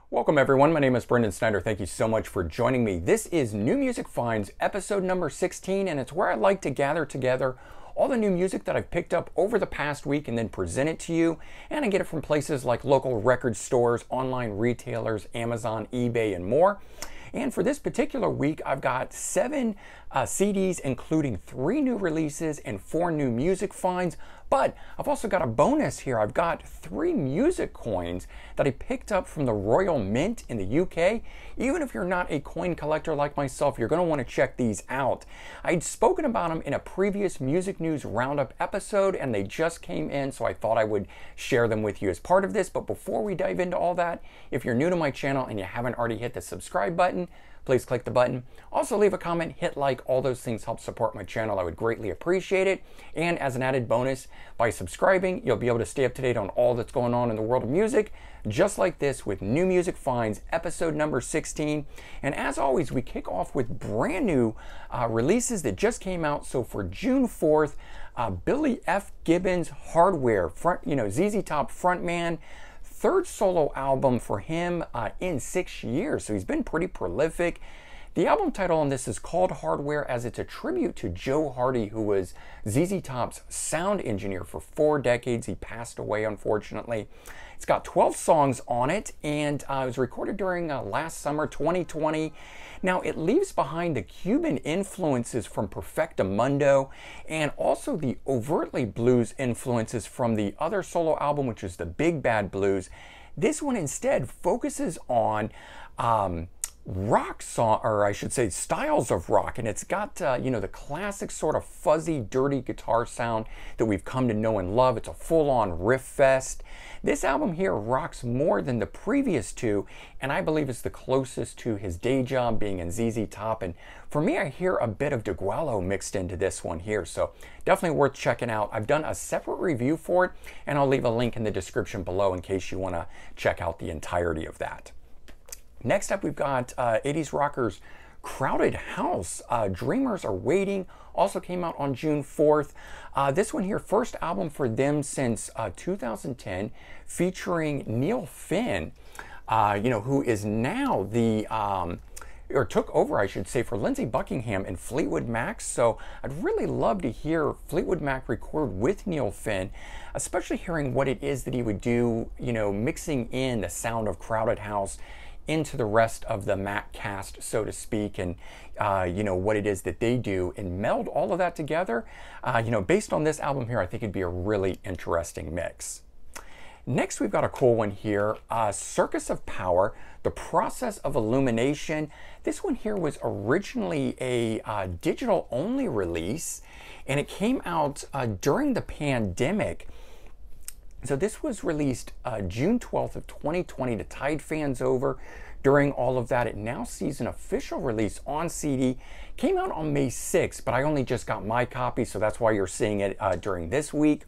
Welcome everyone, my name is Brendan Snyder. Thank you so much for joining me. This is New Music Finds, episode number 16, and it's where I like to gather together all the new music that I've picked up over the past week and then present it to you. And I get it from places like local record stores, online retailers, Amazon, eBay, and more. And for this particular week, I've got 7 CDs, including 3 new releases and 4 new music finds. But I've also got a bonus here. I've got 3 music coins that I picked up from the Royal Mint in the UK. Even if you're not a coin collector like myself, you're going to want to check these out. I'd spoken about them in a previous Music News Roundup episode, and they just came in, so I thought I would share them with you as part of this. But before we dive into all that, if you're new to my channel and you haven't already hit the subscribe button, please click the button. Also leave a comment, hit like, all those things help support my channel. I would greatly appreciate it. And as an added bonus, by subscribing, you'll be able to stay up to date on all that's going on in the world of music, just like this with New Music Finds, episode number 16. And as always, we kick off with brand new releases that just came out. So for June 4th, Billy F. Gibbons, Hardware, ZZ Top frontman, 3rd solo album for him in 6 years, so he's been pretty prolific. The album title on this is called Hardware, as it's a tribute to Joe Hardy, who was ZZ Top's sound engineer for 4 decades. He passed away, unfortunately. It's got 12 songs on it, and it was recorded during last summer, 2020. Now, it leaves behind the Cuban influences from Perfectamundo and also the overtly blues influences from the other solo album, which is the Big Bad Blues. This one instead focuses on rock song, or I should say styles of rock, and it's got the classic sort of fuzzy, dirty guitar sound that we've come to know and love. It's a full-on riff fest. This album here rocks more than the previous 2, and I believe it's the closest to his day job being in ZZ Top. And for me, I hear a bit of DeGuello mixed into this one here, so definitely worth checking out. I've done a separate review for it, and I'll leave a link in the description below in case you want to check out the entirety of that. Next up, we've got 80s rockers Crowded House, Dreamers Are Waiting, also came out on June 4th. This one here, first album for them since 2010, featuring Neil Finn, who is now the, or took over, I should say, for Lindsey Buckingham and Fleetwood Mac. So I'd really love to hear Fleetwood Mac record with Neil Finn, especially hearing what it is that he would do, mixing in the sound of Crowded House into the rest of the Mac cast, so to speak, and what it is that they do and meld all of that together. Based on this album here, I think it'd be a really interesting mix. Next, we've got a cool one here, Circus of Power, The Process of Illumination. This one here was originally a digital-only release, and it came out during the pandemic. So this was released June 12th of 2020 to tide fans over. During all of that, it now sees an official release on CD. Came out on May 6th, but I only just got my copy, so that's why you're seeing it during this week.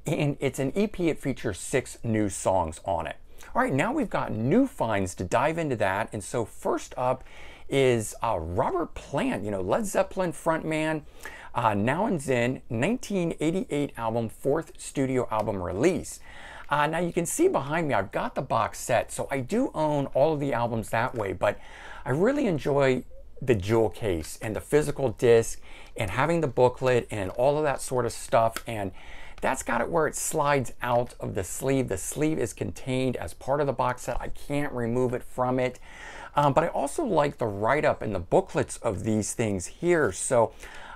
And it's an EP. It features 6 new songs on it. All right, now we've got new finds to dive into that. And so first up is Robert Plant, Led Zeppelin frontman. Now and Then, 1988 album, 4th studio album release. Now you can see behind me, I've got the box set, so I do own all of the albums that way, but I really enjoy the jewel case and the physical disc and having the booklet and all of that sort of stuff. And that's got it where it slides out of the sleeve. The sleeve is contained as part of the box set. I can't remove it from it. But I also like the write-up and the booklets of these things here. So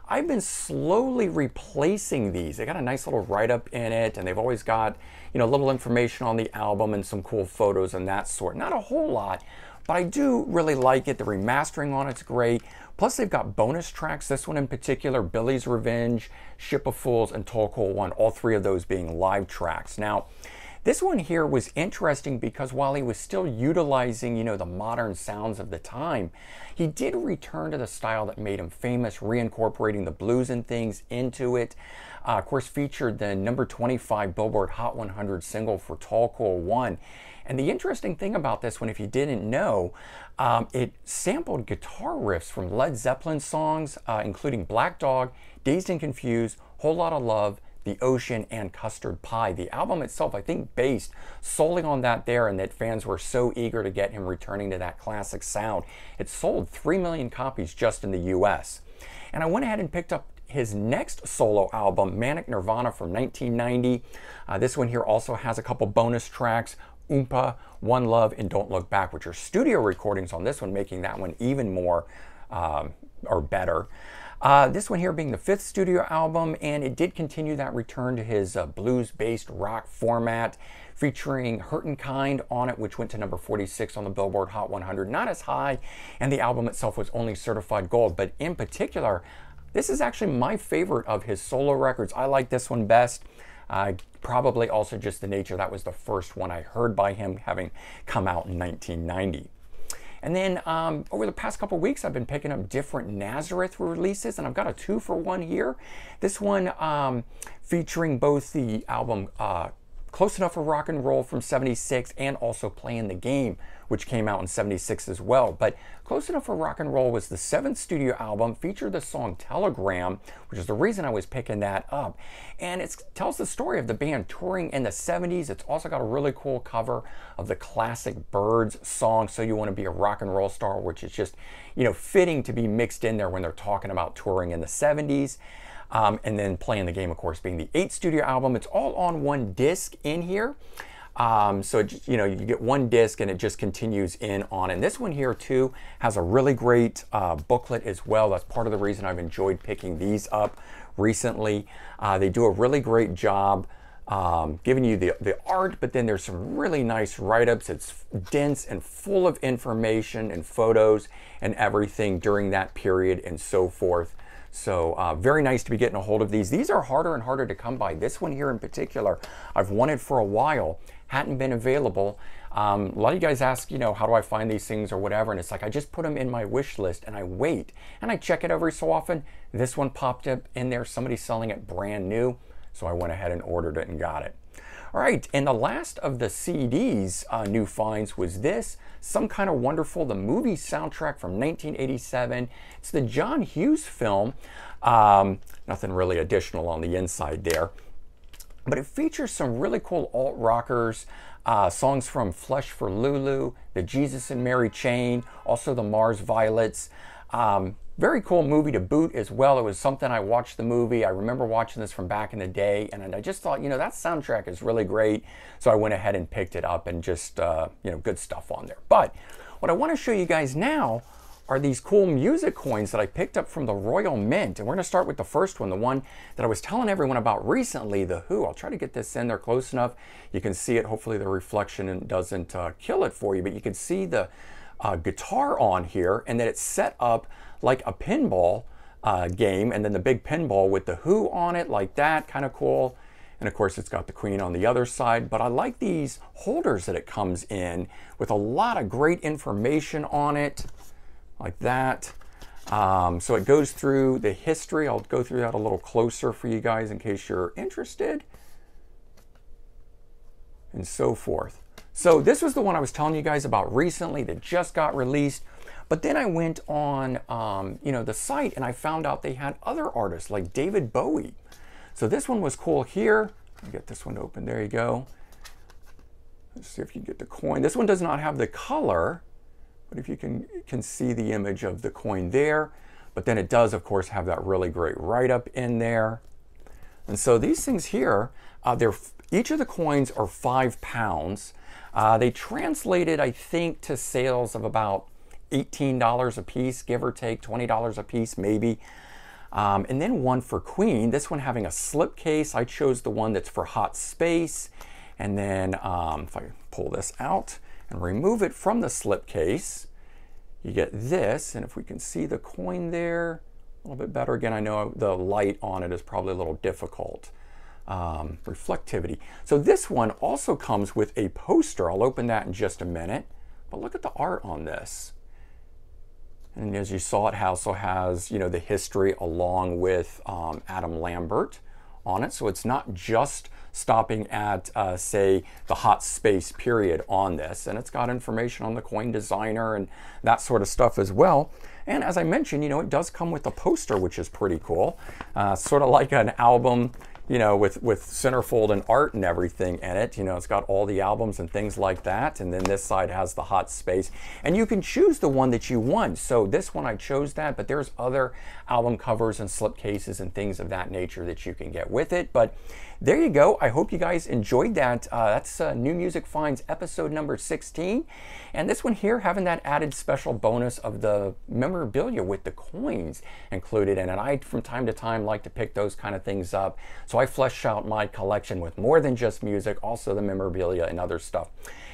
I've been slowly replacing these. They got a nice little write-up in it, and they've always got, little information on the album and some cool photos and that sort. Not a whole lot, but I do really like it. The remastering on it's great. Plus, they've got bonus tracks. This one in particular, Billy's Revenge, Ship of Fools, and Tall Cool One, all 3 of those being live tracks. Now, this one here was interesting because while he was still utilizing, the modern sounds of the time, he did return to the style that made him famous, reincorporating the blues and things into it. Of course, featured the number 25 Billboard Hot 100 single for Tall Cool One. And the interesting thing about this one, if you didn't know, it sampled guitar riffs from Led Zeppelin songs, including Black Dog, Dazed and Confused, Whole Lotta Love, the Ocean, and Custard Pie. The album itself, I think, based solely on that there, and that fans were so eager to get him returning to that classic sound. It sold 3 million copies just in the US. And I went ahead and picked up his next solo album, Manic Nirvana, from 1990. This one here also has a couple bonus tracks, Oompa, One Love, and Don't Look Back, which are studio recordings on this one, making that one even more or better. This one here being the 5th studio album, and it did continue that return to his blues-based rock format, featuring Hurtin' Kind on it, which went to number 46 on the Billboard Hot 100. Not as high, and the album itself was only certified gold, but in particular, this is actually my favorite of his solo records. I like this one best. Probably also just the nature that was the first one I heard by him, having come out in 1990. And then over the past couple weeks, I've been picking up different Nazareth releases, and I've got a 2-for-1 here. This one featuring both the album Close Enough for Rock and Roll from 76 and also Playing the Game, which came out in 76 as well. But Close Enough for Rock and Roll was the 7th studio album, featured the song Telegram, which is the reason I was picking that up. And it tells the story of the band touring in the 70s. It's also got a really cool cover of the classic Byrds song, So You Want to Be a Rock and Roll Star, which is just, you know, fitting to be mixed in there when they're talking about touring in the 70s. And then Playing the Game, of course, being the 8th studio album. It's all on one disc in here. So, you know, you get one disc and it just continues in on. And this one here, too, has a really great booklet as well. That's part of the reason I've enjoyed picking these up recently. They do a really great job giving you the art, but then there's some really nice write-ups. It's dense and full of information and photos and everything during that period and so forth. So very nice to be getting a hold of these. These are harder and harder to come by. This one here in particular, I've wanted for a while, hadn't been available. A lot of you guys ask, you know, how do I find these things or whatever? And it's like, I just put them in my wish list and I wait. And I check it every so often. This one popped up in there. Somebody's selling it brand new. So I went ahead and ordered it and got it. All right, and the last of the CD's new finds was this, Some Kind of Wonderful, the movie soundtrack from 1987. It's the John Hughes film. Nothing really additional on the inside there. But it features some really cool alt-rockers, songs from Flesh for Lulu, the Jesus and Mary Chain, also the Mars Violets. Very cool movie to boot as well. It was something I watched the movie. I remember watching this from back in the day, and I just thought, you know, that soundtrack is really great. So I went ahead and picked it up, and just, you know, good stuff on there. But what I want to show you guys now are these cool music coins that I picked up from the Royal Mint. And we're going to start with the first one, the one that I was telling everyone about recently, the Who. I'll try to get this in there close enough. You can see it. Hopefully the reflection doesn't kill it for you, but you can see the guitar on here, and that it's set up like a pinball game, and then the big pinball with the Who on it like that, kind of cool. And of course it's got the Queen on the other side. But I like these holders that it comes in with a lot of great information on it like that. So it goes through the history. I'll go through that a little closer for you guys in case you're interested, and so forth. So this was the one I was telling you guys about recently that just got released. But then I went on, you know, the site, and I found out they had other artists like David Bowie. So this one was cool here. Let me get this one open. There you go. Let's see if you get the coin. This one does not have the color, but if you can see the image of the coin there. But then it does, of course, have that really great write-up in there. And so these things here, each of the coins are 5 pounds. They translated, I think, to sales of about $18 a piece, give or take, $20 a piece maybe. And then one for Queen, this one having a slipcase. I chose the one that's for Hot Space. And then if I pull this out and remove it from the slipcase, you get this. And if we can see the coin there a little bit better. Again, I know the light on it is probably a little difficult. Reflectivity. So this one also comes with a poster. I'll open that in just a minute. But look at the art on this. And as you saw, it also has, you know, the history along with Adam Lambert on it. So it's not just stopping at, say, the Hot Space period on this. And it's got information on the coin designer and that sort of stuff as well. And as I mentioned, you know, it does come with a poster, which is pretty cool. Sort of like an album, you know, with centerfold and art and everything in it. You know, it's got all the albums and things like that. And then this side has the hot space. And you can choose the one that you want. So this one, I chose that, but there's other album covers and slipcases and things of that nature that you can get with it. But there you go. I hope you guys enjoyed that. That's New Music Finds episode number 16. And this one here having that added special bonus of the memorabilia with the coins included in it. I, from time to time, like to pick those kind of things up. So I fleshed out my collection with more than just music, also the memorabilia and other stuff.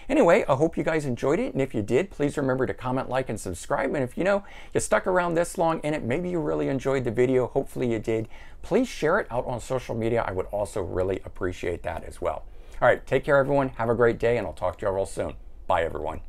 Anyway, I hope you guys enjoyed it. And if you did, please remember to comment, like, and subscribe. And if you know you stuck around this long in it, maybe you really enjoyed the video, hopefully you did, please share it out on social media. I would also really appreciate that as well. All right, take care, everyone. Have a great day, and I'll talk to you all real soon. Bye, everyone.